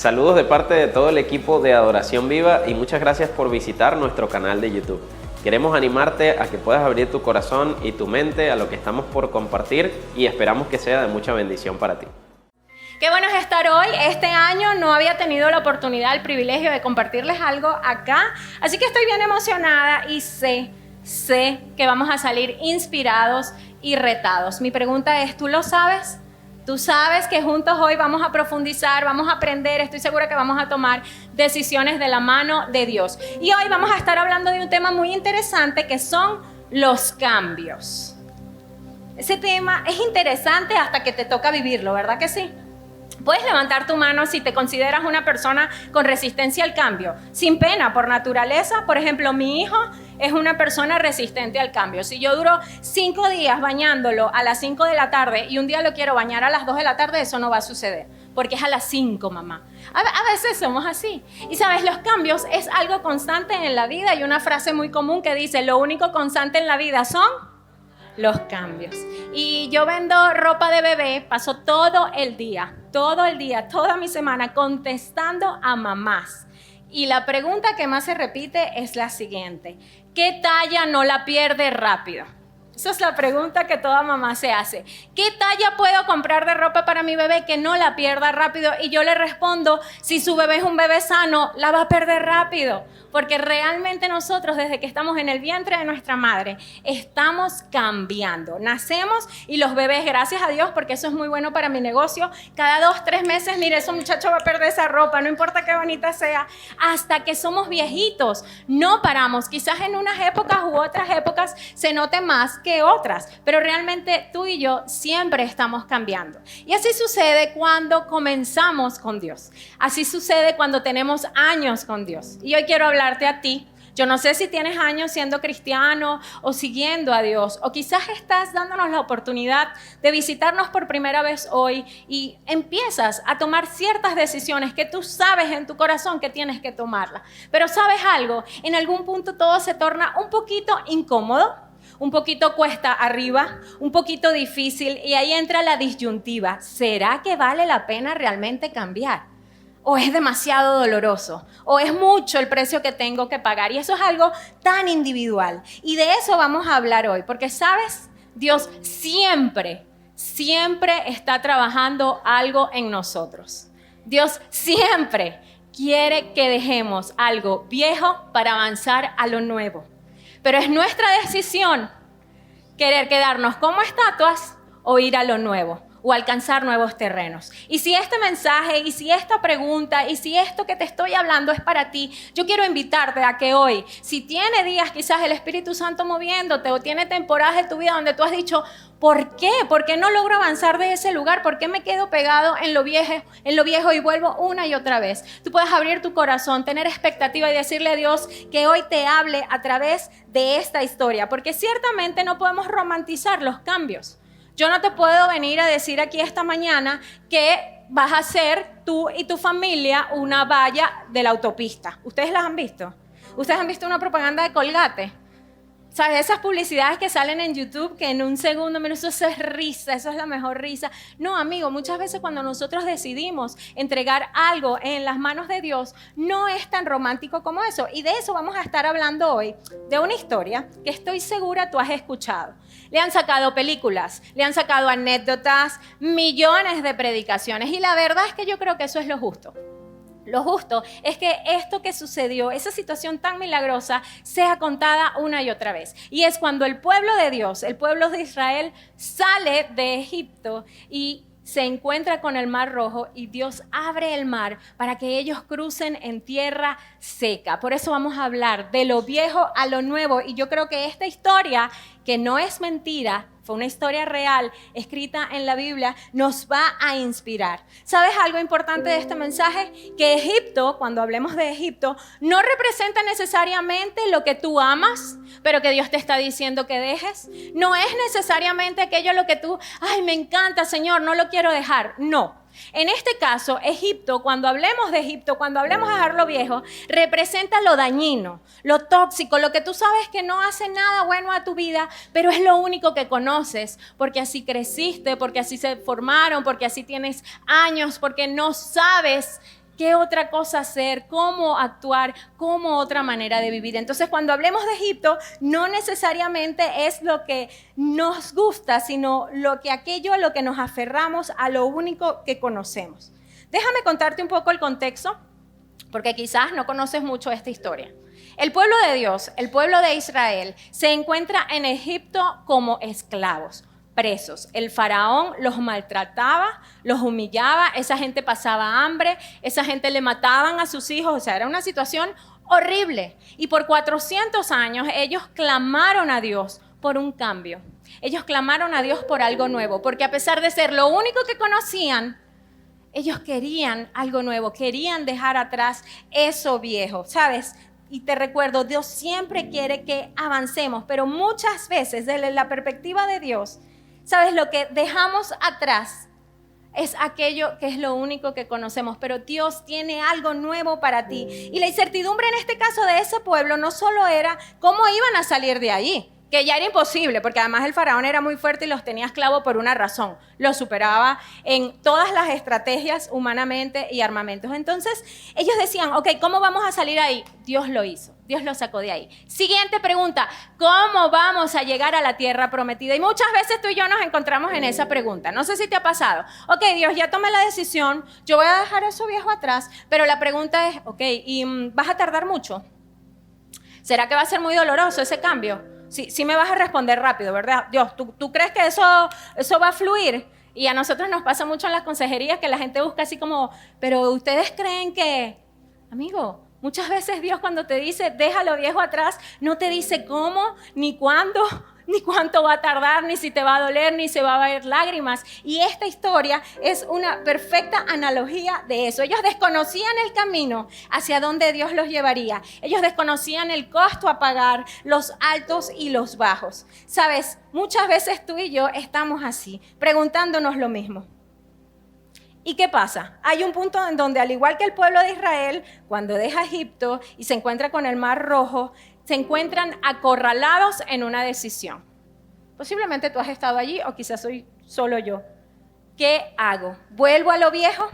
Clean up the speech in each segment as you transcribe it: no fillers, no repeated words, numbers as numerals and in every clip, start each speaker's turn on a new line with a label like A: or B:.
A: Saludos de parte de todo el equipo de Adoración Viva y muchas gracias por visitar nuestro canal de YouTube. Queremos animarte a que puedas abrir tu corazón y tu mente a lo que estamos por compartir y esperamos que sea de mucha bendición para ti.
B: Qué bueno es estar hoy. Este año no había tenido la oportunidad, el privilegio de compartirles algo acá, así que estoy bien emocionada y sé que vamos a salir inspirados y retados. Mi pregunta es, ¿tú lo sabes? Tú sabes que juntos hoy vamos a profundizar, vamos a aprender, estoy segura que vamos a tomar decisiones de la mano de Dios. Y hoy vamos a estar hablando de un tema muy interesante que son los cambios. Ese tema es interesante hasta que te toca vivirlo, ¿verdad que sí? Puedes levantar tu mano si te consideras una persona con resistencia al cambio, sin pena, por naturaleza. Por ejemplo, mi hijo es una persona resistente al cambio. Si yo duro 5 días bañándolo a las 5 de la tarde y un día lo quiero bañar a las 2 de la tarde, eso no va a suceder, porque es a las 5, mamá. A veces somos así. Y sabes, los cambios es algo constante en la vida. Hay una frase muy común que dice, lo único constante en la vida son los cambios. Y yo vendo ropa de bebé, paso todo el día, toda mi semana contestando a mamás. Y la pregunta que más se repite es la siguiente: ¿qué talla no la pierde rápido? Esa es la pregunta que toda mamá se hace. ¿Qué talla puedo comprar de ropa para mi bebé que no la pierda rápido? Y yo le respondo, si su bebé es un bebé sano, la va a perder rápido. Porque realmente nosotros, desde que estamos en el vientre de nuestra madre, estamos cambiando. Nacemos y los bebés, gracias a Dios, porque eso es muy bueno para mi negocio, cada 2-3 meses, mire, ese muchacho va a perder esa ropa, no importa qué bonita sea, hasta que somos viejitos. No paramos. Quizás en unas épocas u otras épocas se note más que otras, pero realmente tú y yo siempre estamos cambiando. Y así sucede cuando comenzamos con Dios. Así sucede cuando tenemos años con Dios. Y hoy quiero hablarte a ti. Yo no sé si tienes años siendo cristiano o siguiendo a Dios, o quizás estás dándonos la oportunidad de visitarnos por primera vez hoy y empiezas a tomar ciertas decisiones que tú sabes en tu corazón que tienes que tomarlas. Pero ¿sabes algo? En algún punto todo se torna un poquito incómodo, un poquito cuesta arriba, un poquito difícil, y ahí entra la disyuntiva. ¿Será que vale la pena realmente cambiar? ¿O es demasiado doloroso? ¿O es mucho el precio que tengo que pagar? Y eso es algo tan individual. Y de eso vamos a hablar hoy, porque ¿sabes? Dios siempre está trabajando algo en nosotros. Dios siempre quiere que dejemos algo viejo para avanzar a lo nuevo. Pero es nuestra decisión querer quedarnos como estatuas o ir a lo nuevo o alcanzar nuevos terrenos. Y si este mensaje, y si esta pregunta, y si esto que te estoy hablando es para ti, yo quiero invitarte a que hoy, si tiene días quizás el Espíritu Santo moviéndote o tiene temporadas de tu vida donde tú has dicho, ¿por qué? ¿Por qué no logro avanzar de ese lugar? ¿Por qué me quedo pegado en lo viejo y vuelvo una y otra vez? Tú puedes abrir tu corazón, tener expectativa y decirle a Dios que hoy te hable a través de esta historia, porque ciertamente no podemos romantizar los cambios. Yo no te puedo venir a decir aquí esta mañana que vas a hacer tú y tu familia una valla de la autopista. ¿Ustedes las han visto? ¿Ustedes han visto una propaganda de Colgate? ¿Sabes? Esas publicidades que salen en YouTube que en un segundo, mira, eso es risa, eso es la mejor risa. No, amigo, muchas veces cuando nosotros decidimos entregar algo en las manos de Dios, no es tan romántico como eso. Y de eso vamos a estar hablando hoy, de una historia que estoy segura tú has escuchado. Le han sacado películas, le han sacado anécdotas, millones de predicaciones. Y la verdad es que yo creo que eso es lo justo. Lo justo es que esto que sucedió, esa situación tan milagrosa, sea contada una y otra vez. Y es cuando el pueblo de Dios, el pueblo de Israel, sale de Egipto y se encuentra con el Mar Rojo y Dios abre el mar para que ellos crucen en tierra seca. Por eso vamos a hablar de lo viejo a lo nuevo. Y yo creo que esta historia, que no es mentira, fue una historia real escrita en la Biblia, nos va a inspirar. ¿Sabes algo importante de este mensaje? Que Egipto, cuando hablemos de Egipto, no representa necesariamente lo que tú amas, pero que Dios te está diciendo que dejes. No es necesariamente aquello lo que tú, ay, me encanta, Señor, no lo quiero dejar. No. En este caso, Egipto, cuando hablemos de Egipto, cuando hablemos de dejar lo viejo, representa lo dañino, lo tóxico, lo que tú sabes que no hace nada bueno a tu vida, pero es lo único que conoces, porque así creciste, porque así se formaron, porque así tienes años, porque no sabes qué otra cosa hacer, cómo actuar, cómo otra manera de vivir. Entonces, cuando hablemos de Egipto, no necesariamente es lo que nos gusta, sino aquello a lo que nos aferramos, a lo único que conocemos. Déjame contarte un poco el contexto, porque quizás no conoces mucho esta historia. El pueblo de Dios, el pueblo de Israel, se encuentra en Egipto como esclavos, presos. El faraón los maltrataba, los humillaba, esa gente pasaba hambre, esa gente le mataban a sus hijos, o sea, era una situación horrible. Y por 400 años ellos clamaron a Dios por un cambio. Ellos clamaron a Dios por algo nuevo, porque a pesar de ser lo único que conocían, ellos querían algo nuevo, querían dejar atrás eso viejo, ¿sabes? Y te recuerdo, Dios siempre quiere que avancemos, pero muchas veces desde la perspectiva de Dios, ¿sabes? Lo que dejamos atrás es aquello que es lo único que conocemos, pero Dios tiene algo nuevo para ti. Y la incertidumbre en este caso de ese pueblo no solo era cómo iban a salir de allí, que ya era imposible, porque además el faraón era muy fuerte y los tenía esclavos por una razón. Los superaba en todas las estrategias humanamente y armamentos. Entonces, ellos decían, ok, ¿cómo vamos a salir ahí? Dios lo hizo, Dios lo sacó de ahí. Siguiente pregunta, ¿cómo vamos a llegar a la tierra prometida? Y muchas veces tú y yo nos encontramos en esa pregunta. No sé si te ha pasado. Ok, Dios, ya tomé la decisión, yo voy a dejar eso viejo atrás, pero la pregunta es, ok, ¿y vas a tardar mucho? ¿Será que va a ser muy doloroso ese cambio? Sí me vas a responder rápido, ¿verdad? Dios, ¿tú crees que eso va a fluir? Y a nosotros nos pasa mucho en las consejerías que la gente busca así como, pero ¿ustedes creen que? Amigo, muchas veces Dios cuando te dice, deja lo viejo atrás, no te dice cómo, ni cuándo, ni cuánto va a tardar, ni si te va a doler, ni se va a ver lágrimas. Y esta historia es una perfecta analogía de eso. Ellos desconocían el camino hacia donde Dios los llevaría. Ellos desconocían el costo a pagar, los altos y los bajos. Sabes, muchas veces tú y yo estamos así, preguntándonos lo mismo. ¿Y qué pasa? Hay un punto en donde, al igual que el pueblo de Israel, cuando deja Egipto y se encuentra con el Mar Rojo, se encuentran acorralados en una decisión. Posiblemente tú has estado allí o quizás soy solo yo. ¿Qué hago? ¿Vuelvo a lo viejo?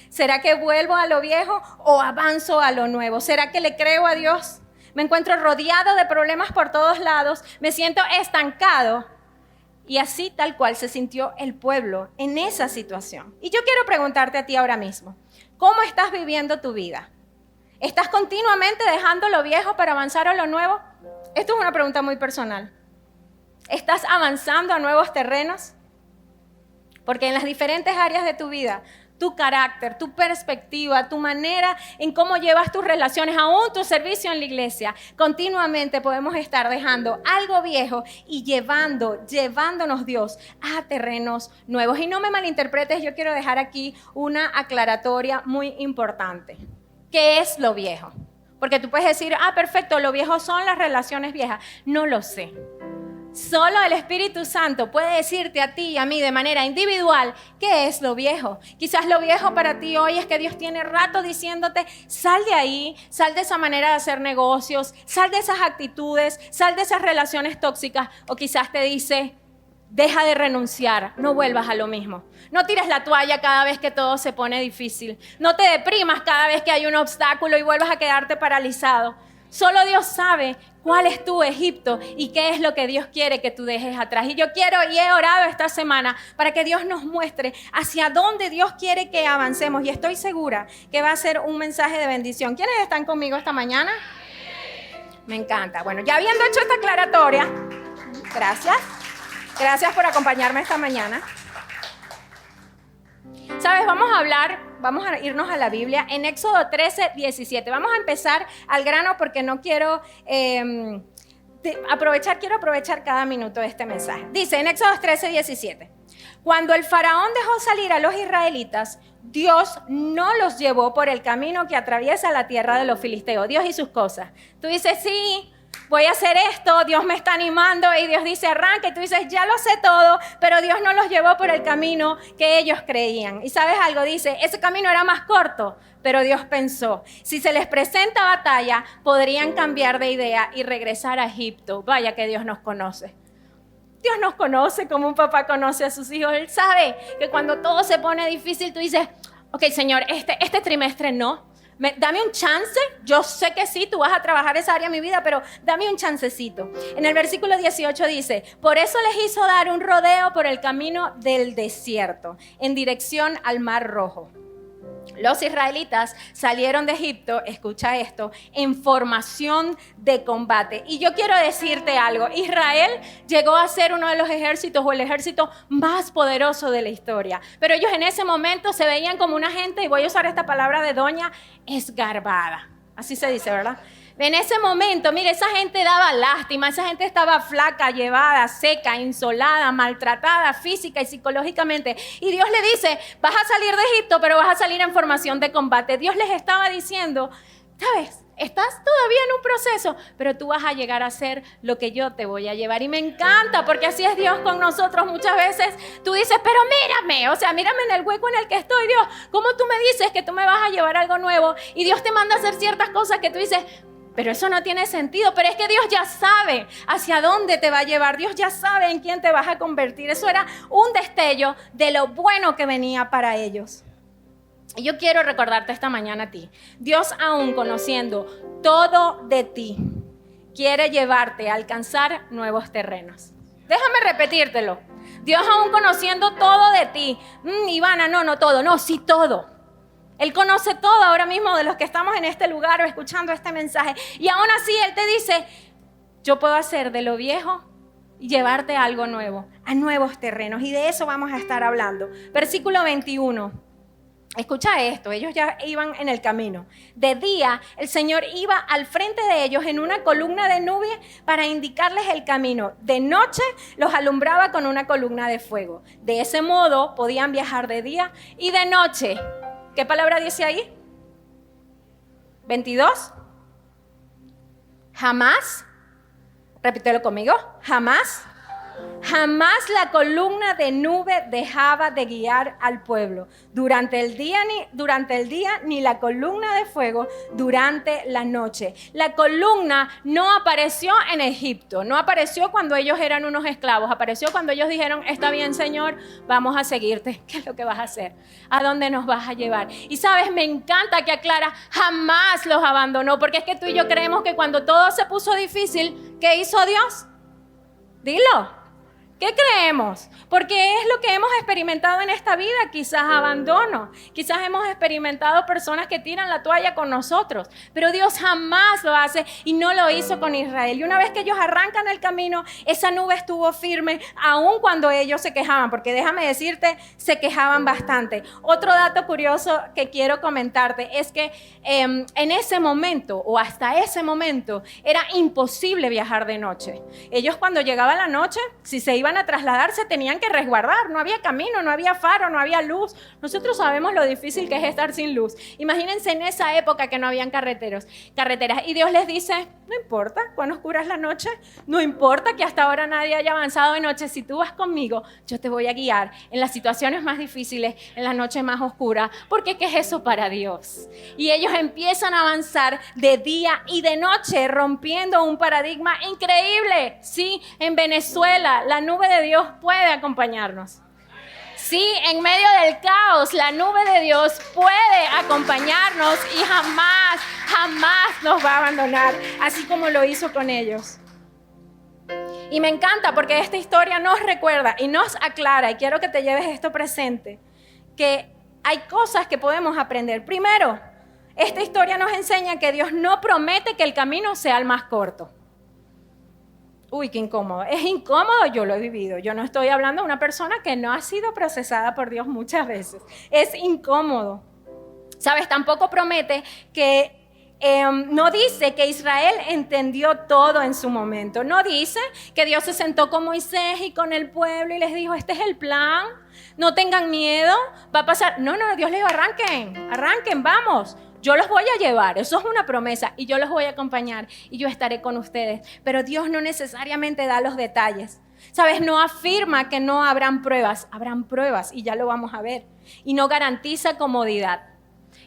B: ¿Será que vuelvo a lo viejo o avanzo a lo nuevo? ¿Será que le creo a Dios? Me encuentro rodeado de problemas por todos lados, me siento estancado. Y así tal cual se sintió el pueblo en esa situación. Y yo quiero preguntarte a ti ahora mismo, ¿cómo estás viviendo tu vida? ¿Estás continuamente dejando lo viejo para avanzar a lo nuevo? Esto es una pregunta muy personal. ¿Estás avanzando a nuevos terrenos? Porque en las diferentes áreas de tu vida, tu carácter, tu perspectiva, tu manera en cómo llevas tus relaciones, aún tu servicio en la iglesia, continuamente podemos estar dejando algo viejo y llevándonos Dios a terrenos nuevos. Y no me malinterpretes, yo quiero dejar aquí una aclaratoria muy importante. ¿Qué es lo viejo? Porque tú puedes decir, perfecto, lo viejo son las relaciones viejas. No lo sé. Solo el Espíritu Santo puede decirte a ti y a mí de manera individual qué es lo viejo. Quizás lo viejo para ti hoy es que Dios tiene rato diciéndote, sal de ahí, sal de esa manera de hacer negocios, sal de esas actitudes, sal de esas relaciones tóxicas. O quizás te dice, deja de renunciar, no vuelvas a lo mismo. No tires la toalla cada vez que todo se pone difícil. No te deprimas cada vez que hay un obstáculo y vuelvas a quedarte paralizado. Solo Dios sabe cuál es tu Egipto y qué es lo que Dios quiere que tú dejes atrás. Y yo quiero y he orado esta semana para que Dios nos muestre hacia dónde Dios quiere que avancemos. Y estoy segura que va a ser un mensaje de bendición. ¿Quiénes están conmigo esta mañana? Me encanta. Bueno, ya habiendo hecho esta aclaratoria, gracias. Gracias por acompañarme esta mañana. ¿Sabes? Vamos a irnos a la Biblia en Éxodo 13, 17. Vamos a empezar al grano porque no quiero quiero aprovechar cada minuto de este mensaje. Dice en Éxodo 13, 17. Cuando el faraón dejó salir a los israelitas, Dios no los llevó por el camino que atraviesa la tierra de los filisteos. Dios y sus cosas. Tú dices, sí, voy a hacer esto, Dios me está animando y Dios dice arranca y tú dices ya lo sé todo, pero Dios no los llevó por el camino que ellos creían. Y sabes algo, dice, ese camino era más corto, pero Dios pensó, si se les presenta batalla, podrían cambiar de idea y regresar a Egipto. Vaya que Dios nos conoce. Dios nos conoce como un papá conoce a sus hijos. Él sabe que cuando todo se pone difícil, tú dices, ok, Señor, este trimestre no. Dame un chance, yo sé que sí, tú vas a trabajar esa área de mi vida, pero dame un chancecito. En el versículo 18 dice, por eso les hizo dar un rodeo por el camino del desierto, en dirección al Mar Rojo. Los israelitas salieron de Egipto, escucha esto, en formación de combate. Y yo quiero decirte algo, Israel llegó a ser uno de los ejércitos o el ejército más poderoso de la historia. Pero ellos en ese momento se veían como una gente, y voy a usar esta palabra de doña, esgarbada. Así se dice, ¿verdad? En ese momento, mire, esa gente daba lástima, esa gente estaba flaca, llevada, seca, insolada, maltratada física y psicológicamente. Y Dios le dice, vas a salir de Egipto, pero vas a salir en formación de combate. Dios les estaba diciendo, ¿sabes? Estás todavía en un proceso, pero tú vas a llegar a ser lo que yo te voy a llevar. Y me encanta, porque así es Dios con nosotros. Muchas veces tú dices, pero mírame, o sea, mírame en el hueco en el que estoy, Dios. ¿Cómo tú me dices que tú me vas a llevar algo nuevo? Y Dios te manda a hacer ciertas cosas que tú dices, pero eso no tiene sentido. Pero es que Dios ya sabe hacia dónde te va a llevar. Dios ya sabe en quién te vas a convertir. Eso era un destello de lo bueno que venía para ellos. Y yo quiero recordarte esta mañana a ti. Dios, aún conociendo todo de ti, quiere llevarte a alcanzar nuevos terrenos. Déjame repetírtelo. Dios, aún conociendo todo de ti. Ivana, no todo. No, sí todo. Él conoce todo ahora mismo de los que estamos en este lugar o escuchando este mensaje. Y aún así Él te dice, yo puedo hacer de lo viejo y llevarte a algo nuevo, a nuevos terrenos. Y de eso vamos a estar hablando. Versículo 21. Escucha esto, ellos ya iban en el camino. De día, el Señor iba al frente de ellos en una columna de nube para indicarles el camino. De noche los alumbraba con una columna de fuego. De ese modo podían viajar de día y de noche. ¿Qué palabra dice ahí? 22. Jamás, repítelo conmigo, jamás la columna de nube dejaba de guiar al pueblo durante el día ni la columna de fuego durante la noche. La columna no apareció en Egipto, no apareció cuando ellos eran unos esclavos, apareció cuando ellos dijeron, está bien, Señor, vamos a seguirte. ¿Qué es lo que vas a hacer? ¿A dónde nos vas a llevar? Y sabes, me encanta que aclara, jamás los abandonó, porque es que tú y yo creemos que cuando todo se puso difícil, ¿qué hizo Dios? Dilo. ¿Qué creemos? Porque es lo que hemos experimentado en esta vida, quizás abandono, quizás hemos experimentado personas que tiran la toalla con nosotros, pero Dios jamás lo hace y no lo hizo con Israel. Y una vez que ellos arrancan el camino, esa nube estuvo firme, aun cuando ellos se quejaban, porque déjame decirte, se quejaban bastante. Otro dato curioso que quiero comentarte es que en ese momento o hasta ese momento era imposible viajar de noche. Ellos cuando llegaba la noche, si se iban a trasladarse tenían que resguardar, no había camino, no había faro, no había luz. Nosotros sabemos lo difícil que es estar sin luz. Imagínense en esa época que no habían carreteras y Dios les dice, no importa cuando oscura es la noche, no importa que hasta ahora nadie haya avanzado de noche, si tú vas conmigo, yo te voy a guiar en las situaciones más difíciles, en la noche más oscura, porque ¿qué es eso para Dios? Y ellos empiezan a avanzar de día y de noche, rompiendo un paradigma increíble. Sí, en Venezuela la nube de Dios puede acompañarnos. Sí, en medio del caos, la nube de Dios puede acompañarnos y jamás nos va a abandonar, así como lo hizo con ellos. Y me encanta porque esta historia nos recuerda y nos aclara, y quiero que te lleves esto presente, que hay cosas que podemos aprender. Primero, esta historia nos enseña que Dios no promete que el camino sea el más corto. Uy, qué incómodo. Es incómodo, yo lo he vivido. Yo no estoy hablando de una persona que no ha sido procesada por Dios muchas veces. Es incómodo. ¿Sabes? Tampoco promete que... no dice que Israel entendió todo en su momento. No dice que Dios se sentó con Moisés y con el pueblo y les dijo, este es el plan, no tengan miedo, va a pasar. No, Dios les dijo, arranquen, vamos. Yo los voy a llevar, eso es una promesa, y yo los voy a acompañar y yo estaré con ustedes. Pero Dios no necesariamente da los detalles. ¿Sabes? No afirma que no habrán pruebas y ya lo vamos a ver. Y no garantiza comodidad.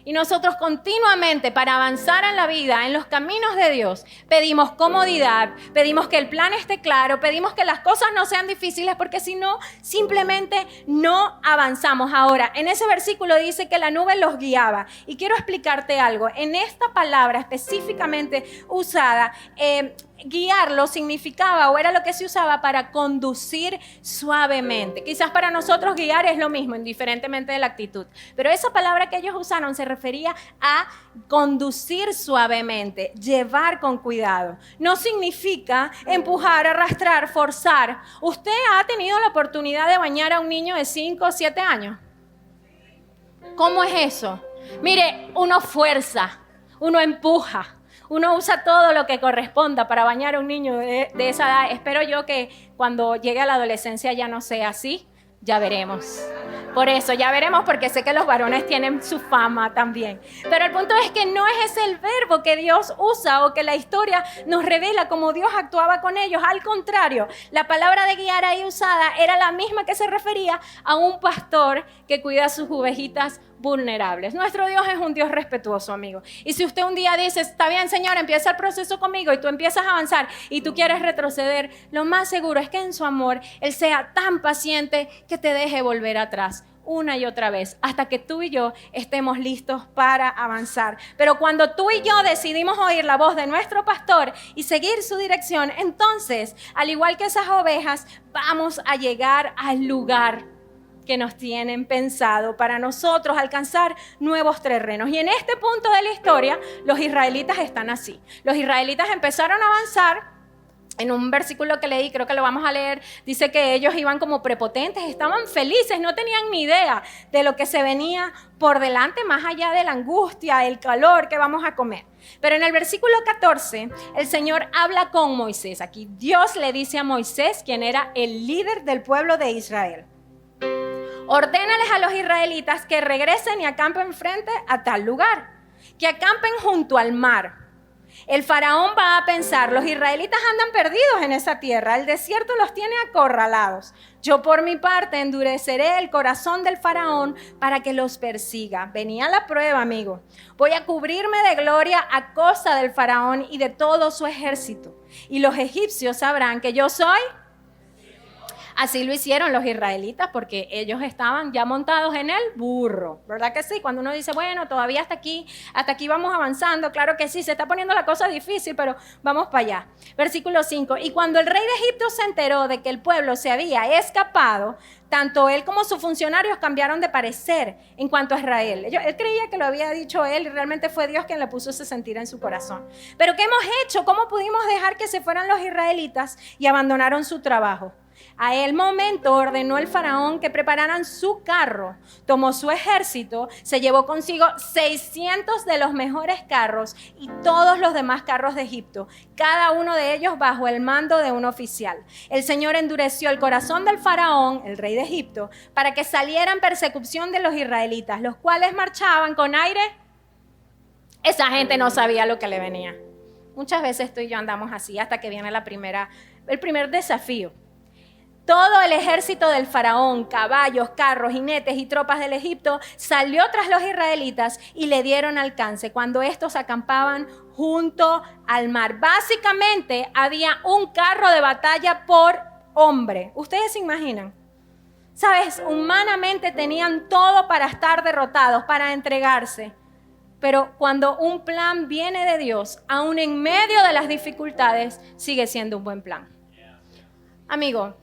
B: Y nosotros continuamente, para avanzar en la vida, en los caminos de Dios, pedimos comodidad, pedimos que el plan esté claro, pedimos que las cosas no sean difíciles, porque si no, simplemente no avanzamos. Ahora, en ese versículo dice que la nube los guiaba. Y quiero explicarte algo. En esta palabra específicamente usada, guiarlo significaba o era lo que se usaba para conducir suavemente. Quizás para nosotros guiar es lo mismo, indiferentemente de la actitud. Pero esa palabra que ellos usaron se refería a conducir suavemente, llevar con cuidado. No significa empujar, arrastrar, forzar. ¿Usted ha tenido la oportunidad de bañar a un niño de 5 o 7 años? ¿Cómo es eso? Mire, uno fuerza, uno empuja. Uno usa todo lo que corresponda para bañar a un niño de esa edad. Espero yo que cuando llegue a la adolescencia ya no sea así. Ya veremos. Por eso, ya veremos, porque sé que los varones tienen su fama también. Pero el punto es que no es ese el verbo que Dios usa o que la historia nos revela como Dios actuaba con ellos. Al contrario, la palabra de guiar ahí usada era la misma que se refería a un pastor que cuida a sus ovejitas vulnerables. Nuestro Dios es un Dios respetuoso, amigo. Y si usted un día dice, está bien, Señor, empieza el proceso conmigo, y tú empiezas a avanzar y tú quieres retroceder, lo más seguro es que en su amor Él sea tan paciente que te deje volver atrás una y otra vez, hasta que tú y yo estemos listos para avanzar. Pero cuando tú y yo decidimos oír la voz de nuestro pastor y seguir su dirección, entonces, al igual que esas ovejas, vamos a llegar al lugar que nos tienen pensado para nosotros alcanzar nuevos terrenos. Y en este punto de la historia, los israelitas están así. Los israelitas empezaron a avanzar. En un versículo que leí, creo que lo vamos a leer, dice que ellos iban como prepotentes, estaban felices, no tenían ni idea de lo que se venía por delante, más allá de la angustia, el calor que vamos a comer. Pero en el versículo 14, el Señor habla con Moisés. Aquí Dios le dice a Moisés, quien era el líder del pueblo de Israel: ordénales a los israelitas que regresen y acampen frente a tal lugar, que acampen junto al mar. El faraón va a pensar, los israelitas andan perdidos en esa tierra, el desierto los tiene acorralados. Yo por mi parte endureceré el corazón del faraón para que los persiga. Venía la prueba, amigo. Voy a cubrirme de gloria a costa del faraón y de todo su ejército. Y los egipcios sabrán que yo soy. Así lo hicieron los israelitas, porque ellos estaban ya montados en el burro, ¿verdad que sí? Cuando uno dice, bueno, todavía hasta aquí vamos avanzando, claro que sí, se está poniendo la cosa difícil, pero vamos para allá. Versículo 5, y cuando el rey de Egipto se enteró de que el pueblo se había escapado, tanto él como sus funcionarios cambiaron de parecer en cuanto a Israel. Él creía que lo había dicho él y realmente fue Dios quien le puso ese sentir en su corazón. Pero ¿qué hemos hecho? ¿Cómo pudimos dejar que se fueran los israelitas y abandonaron su trabajo? A el momento ordenó el faraón que prepararan su carro, tomó su ejército, se llevó consigo 600 de los mejores carros y todos los demás carros de Egipto, cada uno de ellos bajo el mando de un oficial. El Señor endureció el corazón del faraón, el rey de Egipto, para que saliera en persecución de los israelitas, los cuales marchaban con aire. Esa gente no sabía lo que le venía. Muchas veces tú y yo andamos así hasta que viene el primer desafío. Todo el ejército del faraón, caballos, carros, jinetes y tropas del Egipto salió tras los israelitas y le dieron alcance cuando estos acampaban junto al mar. Básicamente había un carro de batalla por hombre. ¿Ustedes se imaginan? ¿Sabes? Humanamente tenían todo para estar derrotados, para entregarse. Pero cuando un plan viene de Dios, aún en medio de las dificultades, sigue siendo un buen plan. Amigo,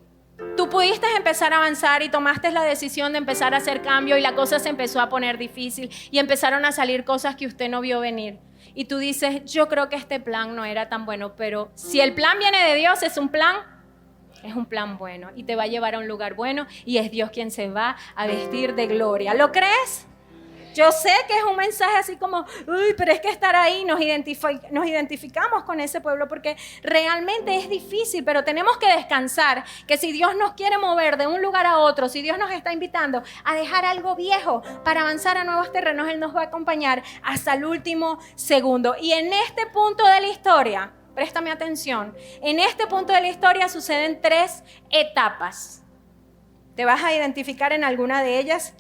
B: tú pudiste empezar a avanzar y tomaste la decisión de empezar a hacer cambio y la cosa se empezó a poner difícil y empezaron a salir cosas que usted no vio venir. Y tú dices, yo creo que este plan no era tan bueno, pero si el plan viene de Dios, es un plan bueno y te va a llevar a un lugar bueno y es Dios quien se va a vestir de gloria. ¿Lo crees? Yo sé que es un mensaje así como, uy, pero es que estar ahí nos identificamos con ese pueblo porque realmente es difícil, pero tenemos que descansar, que si Dios nos quiere mover de un lugar a otro, si Dios nos está invitando a dejar algo viejo para avanzar a nuevos terrenos, Él nos va a acompañar hasta el último segundo. Y en este punto de la historia, préstame atención, en este punto de la historia suceden 3 etapas. ¿Te vas a identificar en alguna de ellas?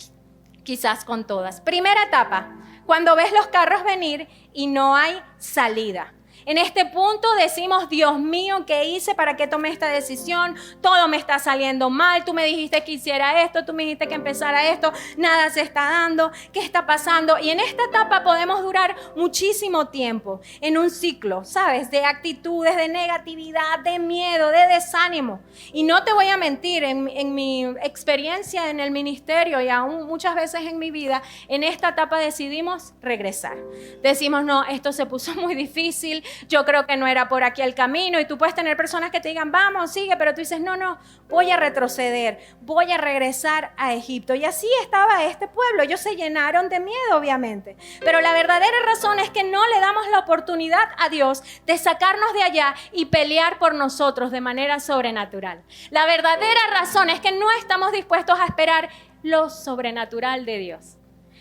B: Quizás con todas. Primera etapa, Cuando ves los carros venir y no hay salida. En este punto decimos, Dios mío, ¿qué hice? ¿Para qué tomé esta decisión? Todo me está saliendo mal. Tú me dijiste que hiciera esto, tú me dijiste que empezara esto. Nada se está dando. ¿Qué está pasando? Y en esta etapa podemos durar muchísimo tiempo en un ciclo, ¿sabes? De actitudes, de negatividad, de miedo, de desánimo. Y no te voy a mentir, en mi experiencia en el ministerio y aún muchas veces en mi vida, en esta etapa decidimos regresar. Decimos, no, esto se puso muy difícil. Yo creo que no era por aquí el camino, y tú puedes tener personas que te digan, vamos, sigue, pero tú dices, no, voy a retroceder, voy a regresar a Egipto. Y así estaba este pueblo. Ellos se llenaron de miedo, obviamente, pero la verdadera razón es que no le damos la oportunidad a Dios de sacarnos de allá y pelear por nosotros de manera sobrenatural. La verdadera razón es que no estamos dispuestos a esperar lo sobrenatural de Dios.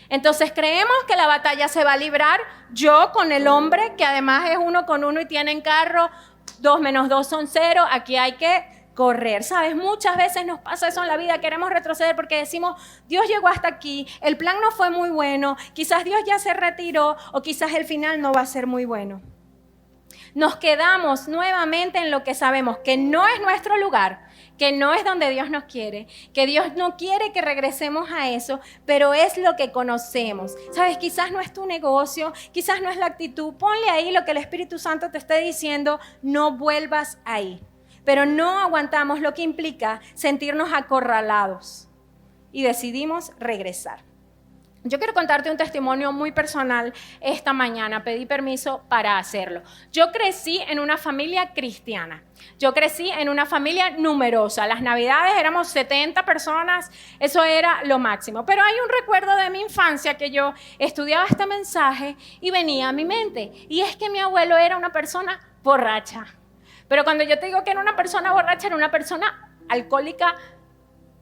B: Entonces creemos que la batalla se va a librar yo con el hombre, que además es 1 con 1 y tienen carro, 2 menos 2 son 0, aquí hay que correr, ¿sabes? Muchas veces nos pasa eso en la vida, queremos retroceder porque decimos, Dios llegó hasta aquí, el plan no fue muy bueno, quizás Dios ya se retiró o quizás el final no va a ser muy bueno. Nos quedamos nuevamente en lo que sabemos, que no es nuestro lugar, que no es donde Dios nos quiere, que Dios no quiere que regresemos a eso, pero es lo que conocemos. ¿Sabes? Quizás no es tu negocio, quizás no es la actitud. Ponle ahí lo que el Espíritu Santo te esté diciendo, no vuelvas ahí. Pero no aguantamos lo que implica sentirnos acorralados y decidimos regresar. Yo quiero contarte un testimonio muy personal esta mañana. Pedí permiso para hacerlo. Yo crecí en una familia cristiana. Yo crecí en una familia numerosa. Las navidades éramos 70 personas. Eso era lo máximo. Pero hay un recuerdo de mi infancia que yo estudiaba este mensaje y venía a mi mente. Y es que mi abuelo era una persona borracha. Pero cuando yo te digo que era una persona borracha, era una persona alcohólica,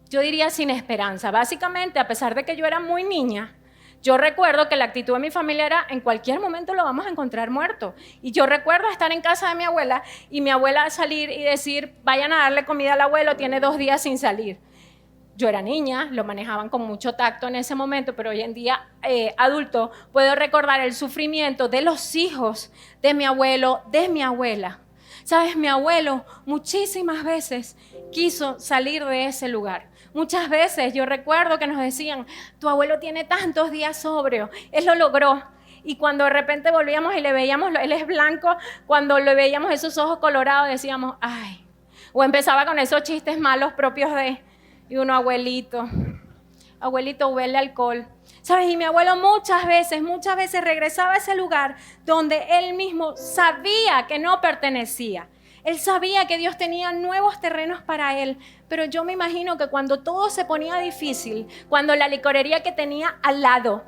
B: yo diría sin esperanza. Básicamente, a pesar de que yo era muy niña, yo recuerdo que la actitud de mi familia era, en cualquier momento lo vamos a encontrar muerto. Y yo recuerdo estar en casa de mi abuela y mi abuela salir y decir, vayan a darle comida al abuelo, tiene 2 días sin salir. Yo era niña, lo manejaban con mucho tacto en ese momento, pero hoy en día, adulto, puedo recordar el sufrimiento de los hijos de mi abuelo, de mi abuela. ¿Sabes? Mi abuelo muchísimas veces quiso salir de ese lugar. Muchas veces yo recuerdo que nos decían, tu abuelo tiene tantos días sobrio, él lo logró. Y cuando de repente volvíamos y le veíamos, él es blanco, cuando le veíamos esos ojos colorados decíamos, ay. O empezaba con esos chistes malos propios y uno, abuelito huele alcohol. ¿Sabes? Y mi abuelo muchas veces regresaba a ese lugar donde él mismo sabía que no pertenecía. Él sabía que Dios tenía nuevos terrenos para él, pero yo me imagino que cuando todo se ponía difícil, cuando la licorería que tenía al lado,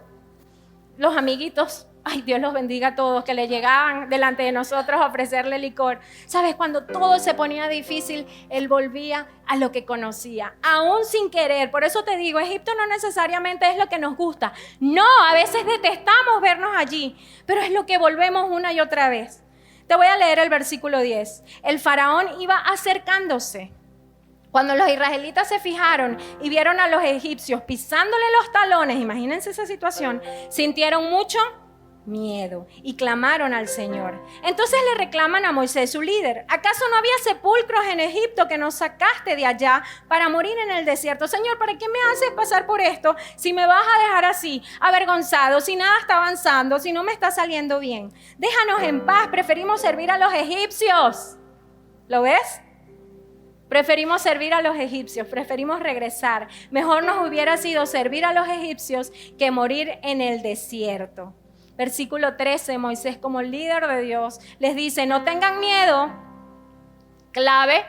B: los amiguitos, ay, Dios los bendiga a todos, que le llegaban delante de nosotros a ofrecerle licor. ¿Sabes? Cuando todo se ponía difícil, él volvía a lo que conocía, aún sin querer. Por eso te digo, Egipto no necesariamente es lo que nos gusta. No, a veces detestamos vernos allí, pero es lo que volvemos una y otra vez. Te voy a leer el versículo 10. El faraón iba acercándose. Cuando los israelitas se fijaron y vieron a los egipcios pisándole los talones, imagínense esa situación, sintieron mucho miedo y clamaron al Señor. Entonces le reclaman a Moisés, su líder, ¿acaso no había sepulcros en Egipto que nos sacaste de allá para morir en el desierto? Señor, ¿para qué me haces pasar por esto si me vas a dejar así, avergonzado, si nada está avanzando, si no me está saliendo bien? Déjanos en paz, preferimos servir a los egipcios. ¿Lo ves? Preferimos servir a los egipcios, preferimos regresar. Mejor nos hubiera sido servir a los egipcios que morir en el desierto. Versículo 13, Moisés como líder de Dios les dice, no tengan miedo. Clave,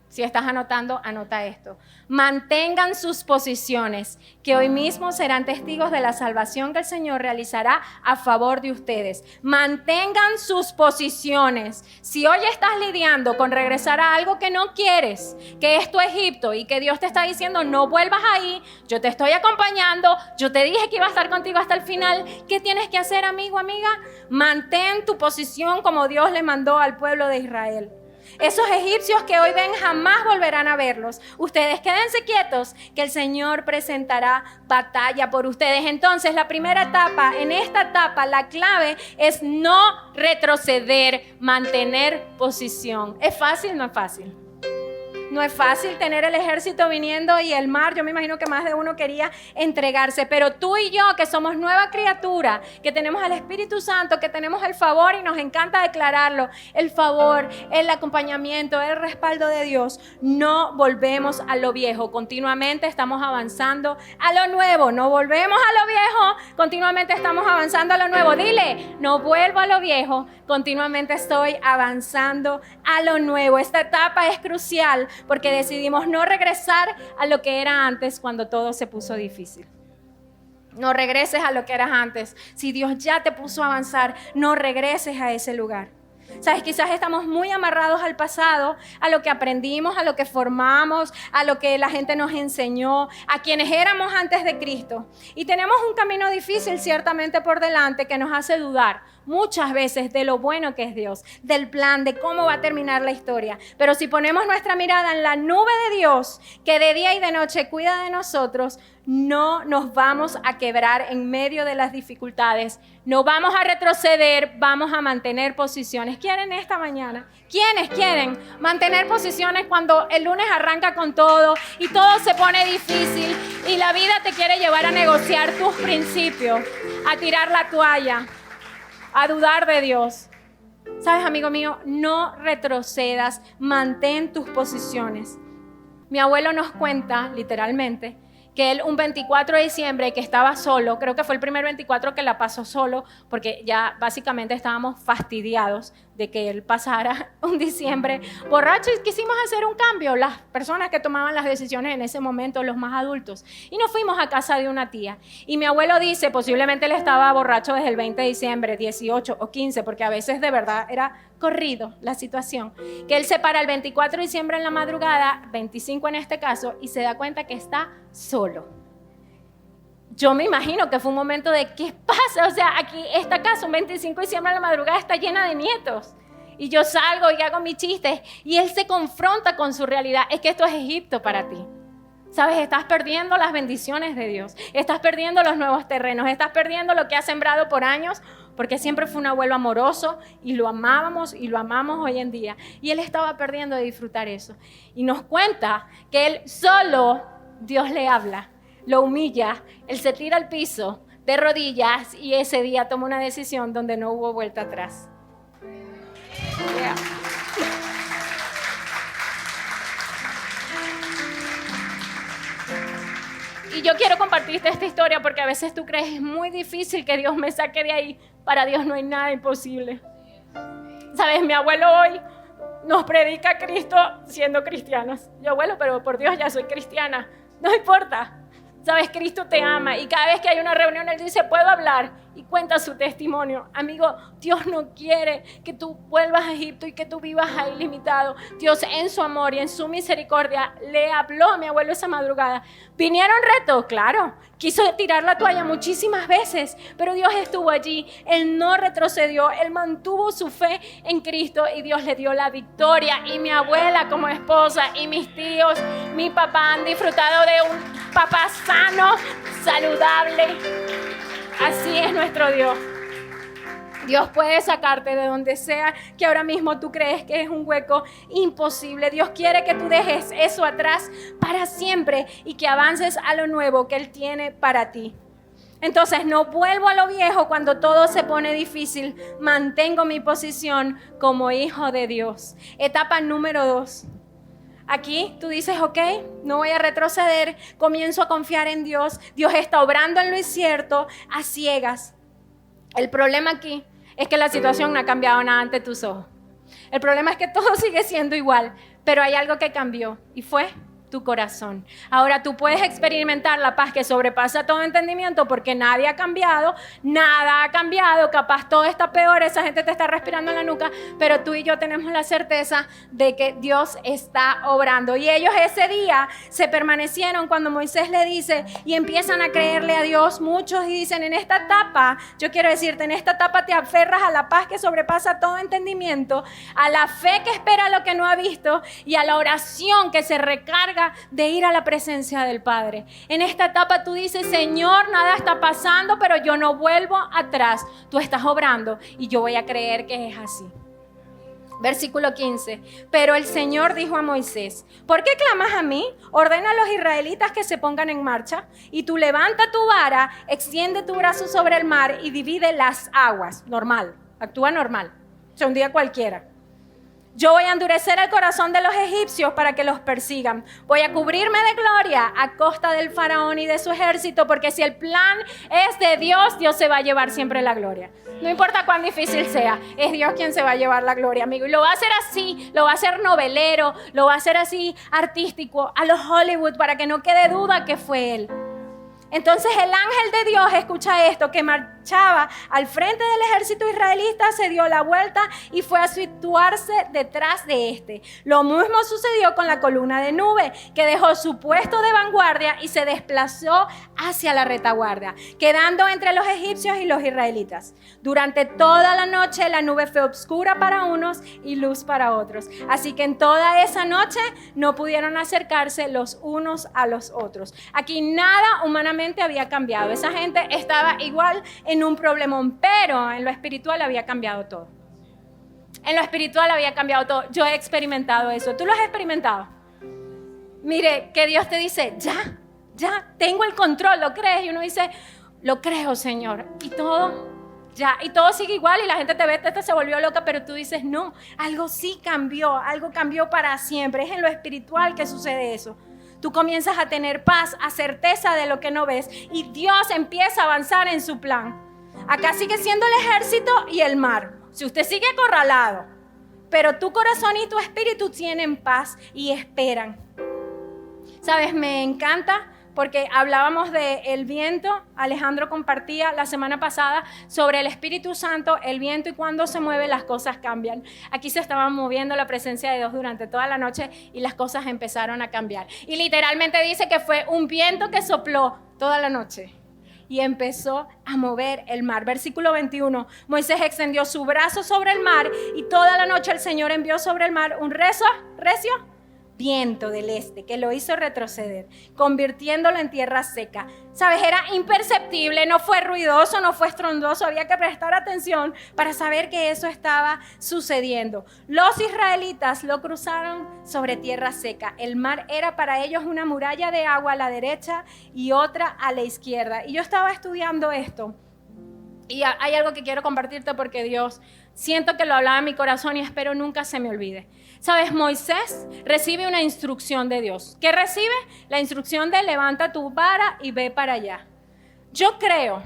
B: si estás anotando, anota esto. Mantengan sus posiciones, que hoy mismo serán testigos de la salvación que el Señor realizará a favor de ustedes. Mantengan sus posiciones. Si hoy estás lidiando con regresar a algo que no quieres, que es tu Egipto, y que Dios te está diciendo no vuelvas ahí, yo te estoy acompañando, yo te dije que iba a estar contigo hasta el final, ¿qué tienes que hacer, amigo, amiga? Mantén tu posición como Dios le mandó al pueblo de Israel. Esos egipcios que hoy ven jamás volverán a verlos. Ustedes quédense quietos, que el Señor presentará batalla por ustedes. Entonces, la primera etapa, en esta etapa, la clave es no retroceder, mantener posición. ¿Es fácil? No es fácil. No es fácil tener el ejército viniendo y el mar. Yo me imagino que más de uno quería entregarse. Pero tú y yo, que somos nueva criatura, que tenemos el Espíritu Santo, que tenemos el favor y nos encanta declararlo, el favor, el acompañamiento, el respaldo de Dios, no volvemos a lo viejo. Continuamente estamos avanzando a lo nuevo. No volvemos a lo viejo. Continuamente estamos avanzando a lo nuevo. Dile, no vuelvo a lo viejo. Continuamente estoy avanzando a lo nuevo. Esta etapa es crucial porque decidimos no regresar a lo que era antes cuando todo se puso difícil. No regreses a lo que eras antes. Si Dios ya te puso a avanzar, no regreses a ese lugar. Sabes, quizás estamos muy amarrados al pasado, a lo que aprendimos, a lo que formamos, a lo que la gente nos enseñó, a quienes éramos antes de Cristo. Y tenemos un camino difícil ciertamente por delante que nos hace dudar muchas veces de lo bueno que es Dios, del plan, de cómo va a terminar la historia. Pero si ponemos nuestra mirada en la nube de Dios, que de día y de noche cuida de nosotros, no nos vamos a quebrar en medio de las dificultades. No vamos a retroceder, vamos a mantener posiciones. ¿Quieren esta mañana? ¿Quiénes quieren mantener posiciones cuando el lunes arranca con todo y todo se pone difícil y la vida te quiere llevar a negociar tus principios, a tirar la toalla, a dudar de Dios? Sabes, amigo mío, no retrocedas, mantén tus posiciones. Mi abuelo nos cuenta, literalmente, que él un 24 de diciembre que estaba solo, creo que fue el primer 24 que la pasó solo, porque ya básicamente estábamos fastidiados de que él pasara un diciembre borracho y quisimos hacer un cambio, las personas que tomaban las decisiones en ese momento, los más adultos, y nos fuimos a casa de una tía. Y mi abuelo dice, posiblemente él estaba borracho desde el 20 de diciembre, 18 o 15, porque a veces de verdad era corrido la situación, que él se para el 24 de diciembre en la madrugada, 25 en este caso, y se da cuenta que está solo. Yo me imagino que fue un momento de ¿qué pasa? O sea, aquí esta casa, un 25 de diciembre en la madrugada, está llena de nietos. Y yo salgo y hago mis chistes y él se confronta con su realidad. Es que esto es Egipto para ti. Sabes, estás perdiendo las bendiciones de Dios. Estás perdiendo los nuevos terrenos. Estás perdiendo lo que has sembrado por años, porque siempre fue un abuelo amoroso y lo amábamos y lo amamos hoy en día. Y él estaba perdiendo de disfrutar eso. Y nos cuenta que él solo, Dios le habla, lo humilla, él se tira al piso de rodillas y ese día toma una decisión donde no hubo vuelta atrás. Yeah. Y yo quiero compartirte esta historia porque a veces tú crees es muy difícil que Dios me saque de ahí. Para Dios no hay nada imposible. Sabes, mi abuelo hoy nos predica a Cristo siendo cristianos. Yo, abuelo, pero por Dios ya soy cristiana. No importa. Sabes, Cristo te ama y cada vez que hay una reunión Él dice, puedo hablar, y cuenta su testimonio. Amigo, Dios no quiere que tú vuelvas a Egipto y que tú vivas ahí limitado. Dios en su amor y en su misericordia le habló a mi abuelo esa madrugada. ¿Vinieron retos? Claro. Quiso tirar la toalla muchísimas veces, pero Dios estuvo allí. Él no retrocedió, Él mantuvo su fe en Cristo y Dios le dio la victoria. Y mi abuela como esposa y mis tíos, mi papá han disfrutado de un papá sano, saludable. Así es nuestro Dios. Dios puede sacarte de donde sea que ahora mismo tú crees que es un hueco imposible. Dios quiere que tú dejes eso atrás para siempre y que avances a lo nuevo que Él tiene para ti. Entonces no vuelvo a lo viejo cuando todo se pone difícil. Mantengo mi posición como hijo de Dios. Etapa número 2. Aquí tú dices, ok, no voy a retroceder, comienzo a confiar en Dios. Dios está obrando en lo incierto a ciegas. El problema aquí es que la situación no ha cambiado nada ante tus ojos. El problema es que todo sigue siendo igual, pero hay algo que cambió y fue tu corazón. Ahora tú puedes experimentar la paz que sobrepasa todo entendimiento porque nadie ha cambiado, nada ha cambiado, capaz todo está peor, esa gente te está respirando en la nuca, pero tú y yo tenemos la certeza de que Dios está obrando. Y ellos ese día se permanecieron cuando Moisés le dice y empiezan a creerle a Dios. Muchos dicen, en esta etapa, yo quiero decirte, en esta etapa te aferras a la paz que sobrepasa todo entendimiento, a la fe que espera lo que no ha visto y a la oración que se recarga de ir a la presencia del Padre. En esta etapa tú dices, Señor, nada está pasando, pero yo no vuelvo atrás. Tú estás obrando y yo voy a creer que es así. Versículo 15. Pero el Señor dijo a Moisés, ¿por qué clamas a mí? Ordena a los israelitas que se pongan en marcha y tú levanta tu vara, extiende tu brazo sobre el mar y divide las aguas. Normal, actúa normal. O sea, un día cualquiera. Yo voy a endurecer el corazón de los egipcios para que los persigan. Voy a cubrirme de gloria a costa del faraón y de su ejército, porque si el plan es de Dios, Dios se va a llevar siempre la gloria. No importa cuán difícil sea, es Dios quien se va a llevar la gloria, amigo. Y lo va a hacer así, lo va a hacer novelero, lo va a hacer así artístico, a los Hollywood, para que no quede duda que fue Él. Entonces el ángel de Dios, escucha esto, que marchaba al frente del ejército israelita, se dio la vuelta y fue a situarse detrás de este. Lo mismo sucedió con la columna de nube, que dejó su puesto de vanguardia y se desplazó hacia la retaguardia, quedando entre los egipcios y los israelitas. Durante toda la noche la nube fue oscura para unos y luz para otros. Así que en toda esa noche no pudieron acercarse los unos a los otros. Aquí nada humanamente había cambiado. Esa gente estaba igual en un problemón, pero en lo espiritual había cambiado todo. En lo espiritual había cambiado todo. Yo he experimentado eso. ¿Tú lo has experimentado? Mire, que Dios te dice, ya, tengo el control, ¿lo crees? Y uno dice, lo creo, Señor. Y todo, ya, y todo sigue igual y la gente te ve, esta se volvió loca, pero tú dices, no, algo sí cambió, algo cambió para siempre. Es en lo espiritual que sucede eso. Tú comienzas a tener paz, a certeza de lo que no ves y Dios empieza a avanzar en su plan. Acá sigue siendo el ejército y el mar. Si usted sigue acorralado, pero tu corazón y tu espíritu tienen paz y esperan. ¿Sabes? Me encanta porque hablábamos del viento. Alejandro compartía la semana pasada sobre el Espíritu Santo, el viento, y cuando se mueve las cosas cambian. Aquí se estaba moviendo la presencia de Dios durante toda la noche y las cosas empezaron a cambiar. Y literalmente dice que fue un viento que sopló toda la noche y empezó a mover el mar. Versículo 21, Moisés extendió su brazo sobre el mar y toda la noche el Señor envió sobre el mar un recio viento del este que lo hizo retroceder, convirtiéndolo en tierra seca. ¿Sabes? Era imperceptible, no fue ruidoso, no fue estrondoso. Había que prestar atención para saber que eso estaba sucediendo. Los israelitas lo cruzaron sobre tierra seca. El mar era para ellos una muralla de agua a la derecha y otra a la izquierda. Y yo estaba estudiando esto y hay algo que quiero compartirte porque Dios, siento que lo hablaba en mi corazón y espero nunca se me olvide. ¿Sabes? Moisés recibe una instrucción de Dios. ¿Qué recibe? La instrucción de levanta tu vara y ve para allá. Yo creo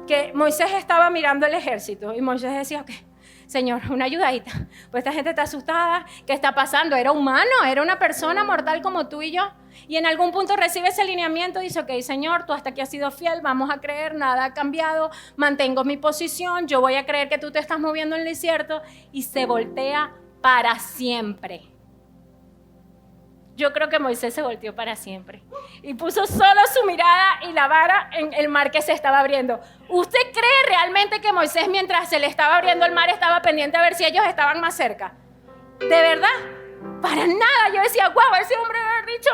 B: que Moisés estaba mirando el ejército y Moisés decía, ok, Señor, una ayudadita. Pues esta gente está asustada. ¿Qué está pasando? Era humano, era una persona mortal como tú y yo. Y en algún punto recibe ese alineamiento y dice, ok, Señor, tú hasta aquí has sido fiel, vamos a creer, nada ha cambiado, mantengo mi posición, yo voy a creer que tú te estás moviendo en el desierto, y se voltea para siempre. Yo creo que Moisés se volteó para siempre y puso solo su mirada y la vara en el mar que se estaba abriendo. ¿Usted cree realmente que Moisés, mientras se le estaba abriendo el mar, estaba pendiente a ver si ellos estaban más cerca? ¿De verdad? Para nada. Yo decía, guau, ese hombre había dicho,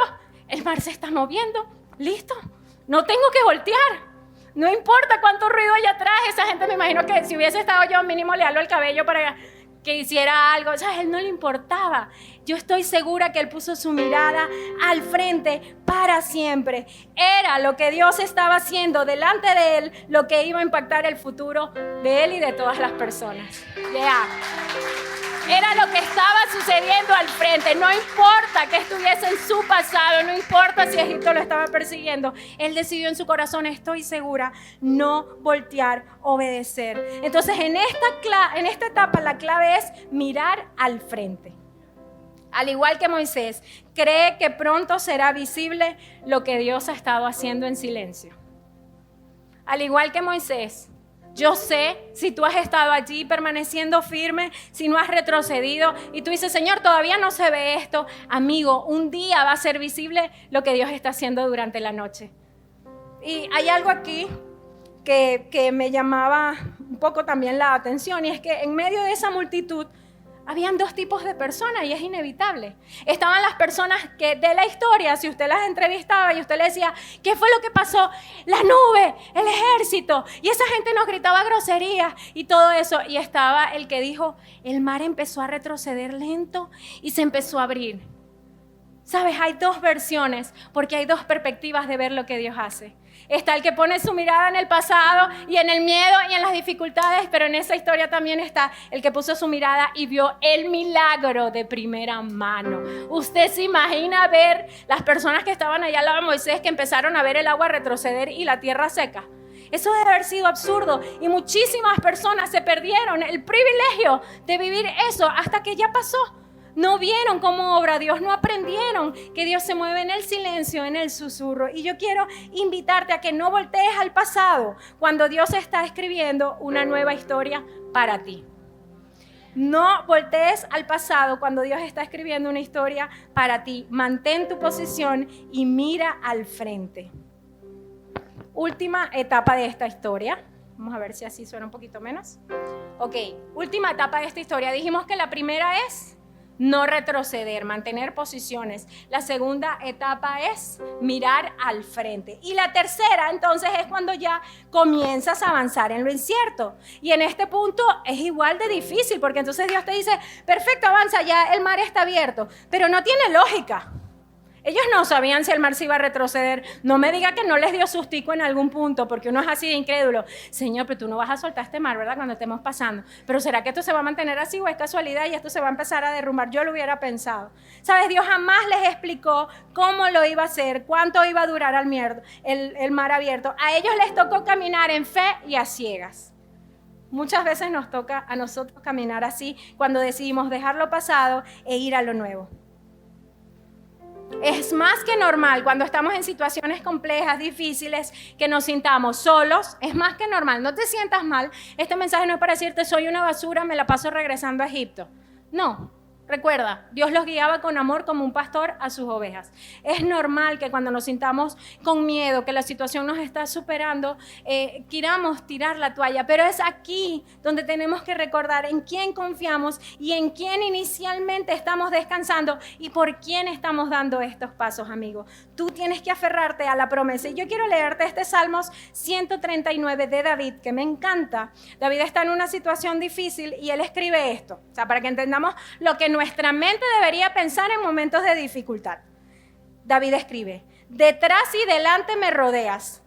B: el mar se está moviendo, listo, no tengo que voltear. No importa cuánto ruido hay atrás, esa gente, me imagino que si hubiese estado yo, mínimo le halo el cabello para que hiciera algo. O sea, a él no le importaba. Yo estoy segura que él puso su mirada al frente para siempre. Era lo que Dios estaba haciendo delante de él, lo que iba a impactar el futuro de él y de todas las personas. Era lo que estaba sucediendo al frente. No importa que estuviese en su pasado, no importa si Egipto lo estaba persiguiendo. Él decidió en su corazón, estoy segura, no voltear, obedecer. Entonces, en esta etapa la clave es mirar al frente. al igual que Moisés, cree que pronto será visible lo que Dios ha estado haciendo en silencio. Al igual que Moisés, yo sé si tú has estado allí permaneciendo firme, si no has retrocedido y tú dices, Señor, todavía no se ve esto. Amigo, un día va a ser visible lo que Dios está haciendo durante la noche. Y hay algo aquí que me llamaba un poco también la atención, y es que en medio de esa multitud habían dos tipos de personas, y es inevitable. Estaban las personas que de la historia, si usted las entrevistaba y usted le decía, ¿qué fue lo que pasó? La nube, el ejército, y esa gente nos gritaba groserías y todo eso. Y estaba el que dijo, el mar empezó a retroceder lento y se empezó a abrir. ¿Sabes? Hay dos versiones, porque hay dos perspectivas de ver lo que Dios hace. Está el que pone su mirada en el pasado y en el miedo y en las dificultades, pero en esa historia también está el que puso su mirada y vio el milagro de primera mano. Usted se imagina ver las personas que estaban allá al lado de Moisés, que empezaron a ver el agua retroceder y la tierra seca. Eso debe haber sido absurdo, y muchísimas personas se perdieron el privilegio de vivir eso hasta que ya pasó. No vieron cómo obra Dios, no aprendieron que Dios se mueve en el silencio, en el susurro. Y yo quiero invitarte a que no voltees al pasado cuando Dios está escribiendo una nueva historia para ti. No voltees al pasado cuando Dios está escribiendo una historia para ti. Mantén tu posición y mira al frente. Última etapa de esta historia. Vamos a ver si así suena un poquito menos. Ok, última etapa de esta historia. Dijimos que la primera es no retroceder, mantener posiciones. La segunda etapa es mirar al frente. Y la tercera, entonces, es cuando ya comienzas a avanzar en lo incierto. Y en este punto es igual de difícil, porque entonces Dios te dice, perfecto, avanza, ya el mar está abierto. Pero no tiene lógica. Ellos no sabían si el mar se iba a retroceder. No me diga que no les dio sustico en algún punto, porque uno es así de incrédulo. Señor, pero tú no vas a soltar este mar, ¿verdad? Cuando estemos pasando. Pero ¿será que esto se va a mantener así o es casualidad y esto se va a empezar a derrumbar? Yo lo hubiera pensado. ¿Sabes? Dios jamás les explicó cómo lo iba a hacer, cuánto iba a durar el mar abierto. A ellos les tocó caminar en fe y a ciegas. Muchas veces nos toca a nosotros caminar así cuando decidimos dejar lo pasado e ir a lo nuevo. Es más que normal cuando estamos en situaciones complejas, difíciles, que nos sintamos solos. Es más que normal, no te sientas mal. Este mensaje no es para decirte soy una basura, me la paso regresando a Egipto. No, recuerda, Dios los guiaba con amor como un pastor a sus ovejas. Es normal que cuando nos sintamos con miedo, que la situación nos está superando, queramos tirar la toalla. Pero es aquí donde tenemos que recordar en quién confiamos y en quién inicialmente estamos descansando y por quién estamos dando estos pasos, amigos. Tú tienes que aferrarte a la promesa. Y yo quiero leerte este Salmos 139 de David, que me encanta. David está en una situación difícil y él escribe esto. O sea, para que entendamos lo que nuestra mente debería pensar en momentos de dificultad. David escribe, detrás y delante me rodeas,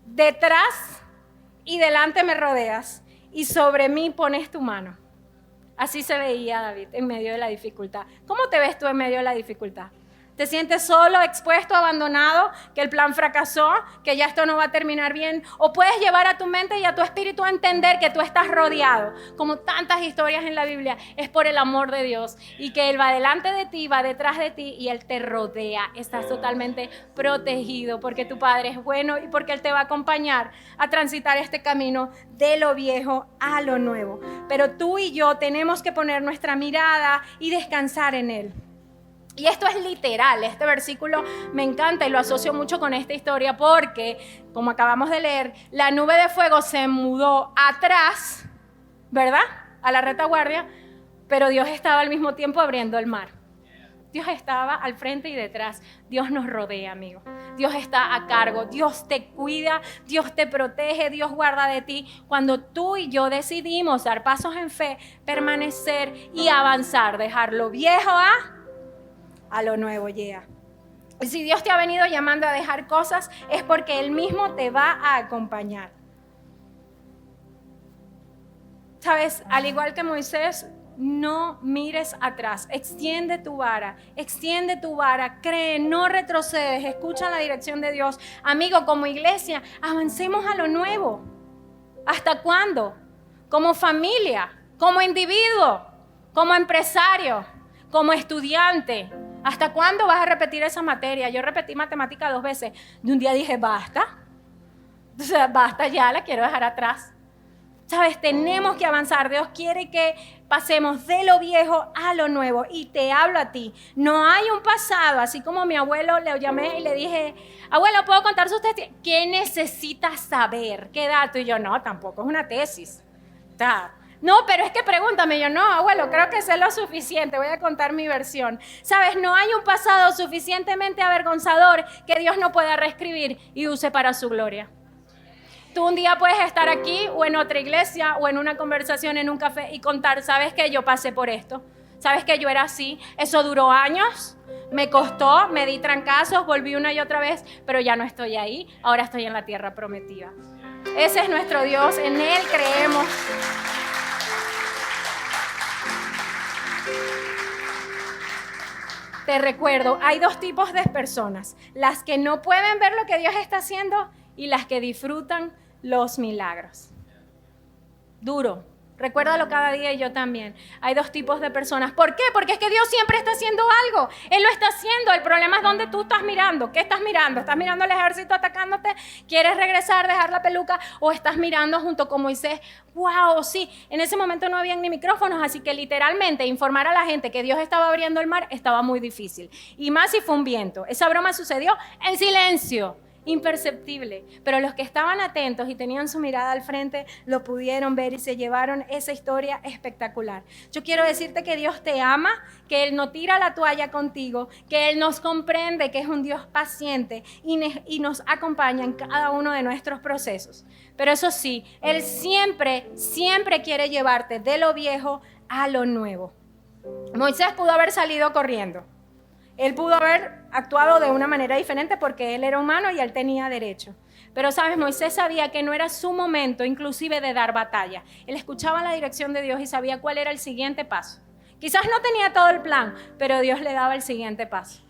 B: detrás y delante me rodeas, y sobre mí pones tu mano. Así se veía David en medio de la dificultad. ¿Cómo te ves tú en medio de la dificultad? ¿Te sientes solo, expuesto, abandonado, que el plan fracasó, que ya esto no va a terminar bien? ¿O puedes llevar a tu mente y a tu espíritu a entender que tú estás rodeado? Como tantas historias en la Biblia, es por el amor de Dios y que Él va delante de ti, va detrás de ti y Él te rodea. Estás totalmente protegido porque tu Padre es bueno y porque Él te va a acompañar a transitar este camino de lo viejo a lo nuevo. Pero tú y yo tenemos que poner nuestra mirada y descansar en Él. Y esto es literal, este versículo me encanta y lo asocio mucho con esta historia porque, como acabamos de leer, la nube de fuego se mudó atrás, ¿verdad? A la retaguardia, pero Dios estaba al mismo tiempo abriendo el mar. Dios estaba al frente y detrás. Dios nos rodea, amigo. Dios está a cargo. Dios te cuida, Dios te protege, Dios guarda de ti. Cuando tú y yo decidimos dar pasos en fe, permanecer y avanzar, dejar lo viejo a lo nuevo, yeah. Y si Dios te ha venido llamando a dejar cosas, es porque Él mismo te va a acompañar. ¿Sabes? Al igual que Moisés, no mires atrás. Extiende tu vara, cree, no retrocedes, escucha la dirección de Dios. Amigo, como iglesia, avancemos a lo nuevo. ¿Hasta cuándo? Como familia, como individuo, como empresario, como estudiante. ¿Hasta cuándo vas a repetir esa materia? Yo repetí matemática 2 veces. Y un día dije, basta. O sea, basta ya, la quiero dejar atrás. ¿Sabes? Tenemos que avanzar. Dios quiere que pasemos de lo viejo a lo nuevo. Y te hablo a ti. No hay un pasado. Así como mi abuelo, le llamé y le dije, abuelo, ¿puedo contar su tesis? ¿Qué necesitas saber? ¿Qué dato? Y yo, no, tampoco es una tesis. No, pero es que pregúntame. Yo, no, abuelo, creo que sé lo suficiente. Voy a contar mi versión. ¿Sabes? No hay un pasado suficientemente avergonzador que Dios no pueda reescribir y use para su gloria. Tú un día puedes estar aquí o en otra iglesia o en una conversación en un café y contar, ¿sabes que yo pasé por esto? ¿Sabes que yo era así? Eso duró años, me costó, me di trancazos, volví una y otra vez, pero ya no estoy ahí, ahora estoy en la tierra prometida. Ese es nuestro Dios, en Él creemos. Te recuerdo, hay 2 tipos de personas, las que no pueden ver lo que Dios está haciendo y las que disfrutan los milagros. Duro. Recuérdalo cada día y yo también. Hay 2 tipos de personas. ¿Por qué? Porque es que Dios siempre está haciendo algo. Él lo está haciendo. El problema es dónde tú estás mirando. ¿Qué estás mirando? ¿Estás mirando al ejército atacándote? ¿Quieres regresar, dejar la peluca? ¿O estás mirando junto con Moisés? ¡Wow! Sí, en ese momento no habían ni micrófonos, así que literalmente informar a la gente que Dios estaba abriendo el mar estaba muy difícil. Y más si fue un viento. Esa broma sucedió en silencio. Imperceptible, pero los que estaban atentos y tenían su mirada al frente lo pudieron ver y se llevaron esa historia espectacular. Yo quiero decirte que Dios te ama, que Él no tira la toalla contigo, que Él nos comprende, que es un Dios paciente y nos acompaña en cada uno de nuestros procesos. Pero eso sí, Él siempre quiere llevarte de lo viejo a lo nuevo. Moisés pudo haber salido corriendo. Él pudo haber actuado de una manera diferente porque él era humano y él tenía derecho. Pero, ¿sabes? Moisés sabía que no era su momento inclusive de dar batalla. Él escuchaba la dirección de Dios y sabía cuál era el siguiente paso. Quizás no tenía todo el plan, pero Dios le daba el siguiente paso.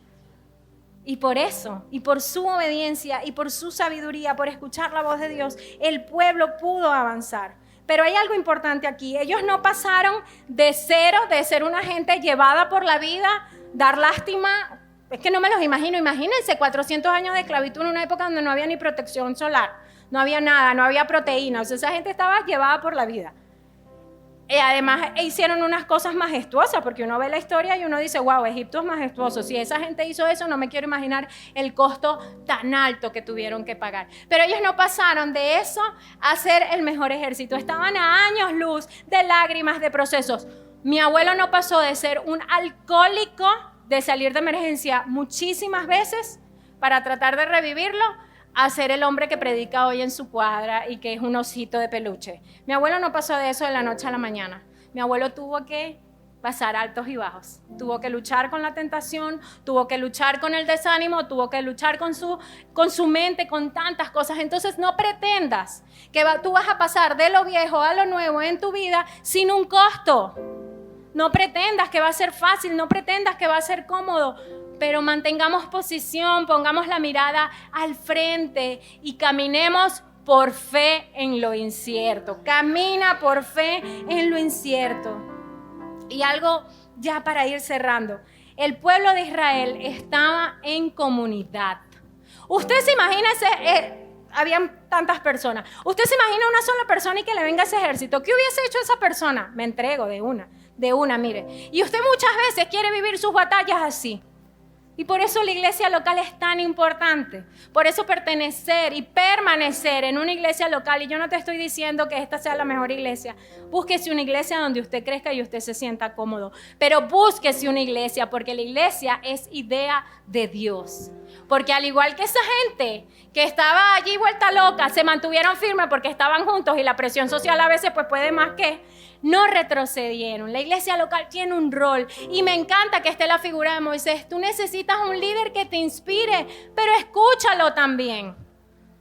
B: Y por eso, y por su obediencia, y por su sabiduría, por escuchar la voz de Dios, el pueblo pudo avanzar. Pero hay algo importante aquí. Ellos no pasaron de cero, de ser una gente llevada por la vida, dar lástima. Es que no me los imagino. Imagínense 400 años de esclavitud en una época donde no había ni protección solar, no había nada, no había proteínas. O sea, esa gente estaba llevada por la vida. Además, hicieron unas cosas majestuosas, porque uno ve la historia y uno dice, wow, Egipto es majestuoso. Si esa gente hizo eso, no me quiero imaginar el costo tan alto que tuvieron que pagar. Pero ellos no pasaron de eso a ser el mejor ejército. Estaban a años luz de lágrimas, de procesos. Mi abuelo no pasó de ser un alcohólico, de salir de emergencia muchísimas veces para tratar de revivirlo, a ser el hombre que predica hoy en su cuadra y que es un osito de peluche. Mi abuelo no pasó de eso de la noche a la mañana. Mi abuelo tuvo que pasar altos y bajos. Tuvo que luchar con la tentación, tuvo que luchar con el desánimo, tuvo que luchar con su mente, con tantas cosas. Entonces no pretendas que tú vas a pasar de lo viejo a lo nuevo en tu vida sin un costo. No pretendas que va a ser fácil, no pretendas que va a ser cómodo. Pero mantengamos posición, pongamos la mirada al frente y caminemos por fe en lo incierto. Camina por fe en lo incierto. Y algo ya para ir cerrando. El pueblo de Israel estaba en comunidad. Usted se imagina habían tantas personas. Usted se imagina una sola persona y que le venga ese ejército. ¿Qué hubiese hecho esa persona? Me entrego de una, mire. Y usted muchas veces quiere vivir sus batallas así. Y por eso la iglesia local es tan importante. Por eso pertenecer y permanecer en una iglesia local. Y yo no te estoy diciendo que esta sea la mejor iglesia. Búsquese una iglesia donde usted crezca y usted se sienta cómodo. Pero búsquese una iglesia, porque la iglesia es idea de Dios. Porque al igual que esa gente que estaba allí vuelta loca, se mantuvieron firmes porque estaban juntos y la presión social a veces pues puede más que... No retrocedieron. La iglesia local tiene un rol y me encanta que esté la figura de Moisés. Tú necesitas un líder que te inspire, pero escúchalo también.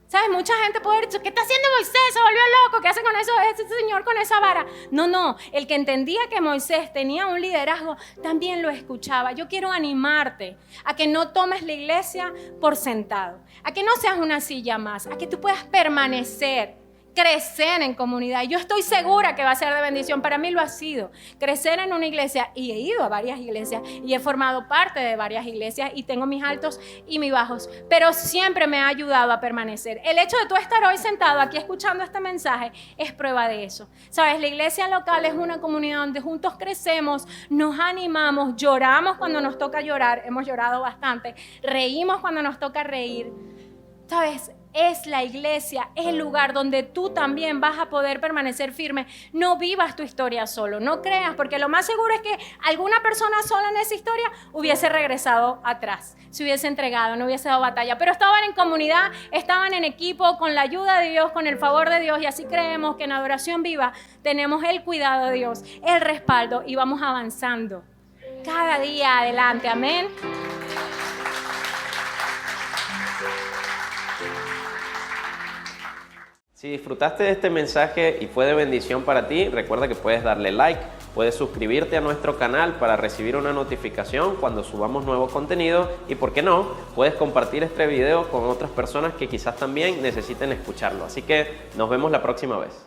B: ¿Sabes? Mucha gente puede decir, ¿qué está haciendo Moisés? Se volvió loco. ¿Qué hace con eso ese señor con esa vara? No. El que entendía que Moisés tenía un liderazgo también lo escuchaba. Yo quiero animarte a que no tomes la iglesia por sentado, a que no seas una silla más, a que tú puedas permanecer. crecer en comunidad. Yo estoy segura que va a ser de bendición. Para mí lo ha sido. Crecer en una iglesia, y he ido a varias iglesias y he formado parte de varias iglesias y tengo mis altos y mis bajos, pero siempre me ha ayudado a permanecer. El hecho de tú estar hoy sentado aquí escuchando este mensaje es prueba de eso. Sabes, la iglesia local es una comunidad donde juntos crecemos, nos animamos, lloramos cuando nos toca llorar, hemos llorado bastante, reímos cuando nos toca reír. Sabes, es la iglesia, es el lugar donde tú también vas a poder permanecer firme. No vivas tu historia solo, no creas, porque lo más seguro es que alguna persona sola en esa historia hubiese regresado atrás, se hubiese entregado, no hubiese dado batalla, pero estaban en comunidad, estaban en equipo, con la ayuda de Dios, con el favor de Dios, y así creemos que en Adoración Viva tenemos el cuidado de Dios, el respaldo, y vamos avanzando cada día adelante. Amén.
A: Si disfrutaste de este mensaje y fue de bendición para ti, recuerda que puedes darle like, puedes suscribirte a nuestro canal para recibir una notificación cuando subamos nuevo contenido y, ¿por qué no?, puedes compartir este video con otras personas que quizás también necesiten escucharlo. Así que nos vemos la próxima vez.